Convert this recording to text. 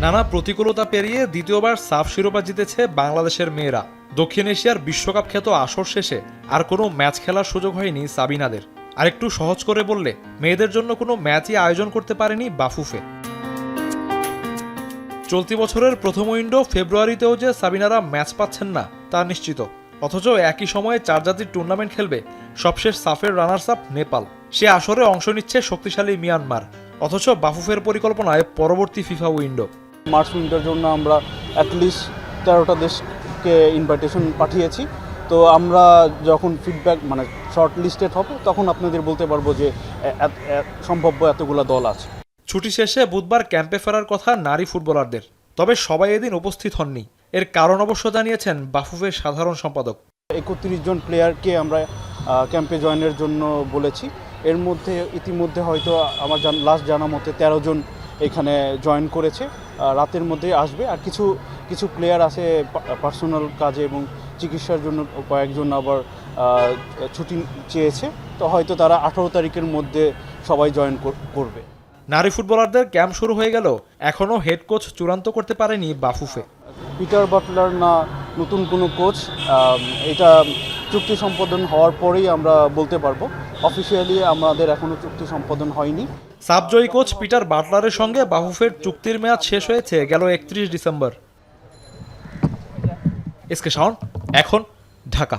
নানা প্রতিকূলতা পেরিয়ে দ্বিতীয়বার সাফ শিরোপা জিতেছে বাংলাদেশের মেয়েরা। দক্ষিণ এশিয়ার বিশ্বকাপ খ্যাত আসর শেষে আর কোনো ম্যাচ খেলার সুযোগ হয়নি সাবিনাদের। আরেকটু সহজ করে বললে, মেয়েদের জন্য কোনো ম্যাচই আয়োজন করতে পারেনি বাফুফে। চলতি বছরের প্রথম উইন্ডো ফেব্রুয়ারিতেও যে সাবিনারা ম্যাচ পাচ্ছেন না তা নিশ্চিত। অথচ একই সময়ে চার জাতির টুর্নামেন্ট খেলবে সবশেষ সাফের রানার্স আপ নেপাল। সে আসরে অংশ নিচ্ছে শক্তিশালী মিয়ানমার। অথচ বাফুফের পরিকল্পনায় পরবর্তী ফিফা উইন্ডো। মার্চ উইন্ডোর জন্য আমরা অ্যাটলিস্ট 13টা দেশকে ইনভাইটেশন পাঠিয়েছি। তো আমরা যখন ফিডব্যাক শর্ট লিস্টেড হবে তখন আপনাদের বলতে পারবো যে সম্ভাব্য এতগুলো দল আছে। ছুটি শেষে বুধবার ক্যাম্পে ফেরার কথা নারী ফুটবলারদের, তবে সবাই এদিন উপস্থিত হননি। এর কারণ অবশ্য জানিয়েছেন বাফুফের সাধারণ সম্পাদক। 31 জন প্লেয়ারকে আমরা ক্যাম্পে জয়েনের জন্য বলেছি। এর মধ্যে ইতিমধ্যে হয়তো আমার লাস্ট জানা মতে 13 জন এখানে জয়েন করেছে, রাতের মধ্যে আসবে। আর কিছু প্লেয়ার আছে পার্সোনাল কাজে এবং চিকিৎসার জন্য, কয়েকজন আবার ছুটি চেয়েছে। তো হয়তো তারা 18 তারিখের মধ্যে সবাই জয়েন করবে। নারী ফুটবলারদের ক্যাম্প শুরু হয়ে গেল, এখনও হেড কোচ চূড়ান্ত করতে পারেনি বাফুফে। পিটার বাটলার না নতুন কোনো কোচ, এটা চুক্তি সম্পাদন হওয়ার পরেই আমরা বলতে পারবো। অফিসিয়ালি আমাদের এখনও চুক্তি সম্পাদন হয়নি। সাবজয়ী কোচ পিটার বাটলারের সঙ্গে বাফুফের চুক্তির মেয়াদ শেষ হয়েছে গেল 31 ডিসেম্বর। এসকে শাওন, এখন, ঢাকা।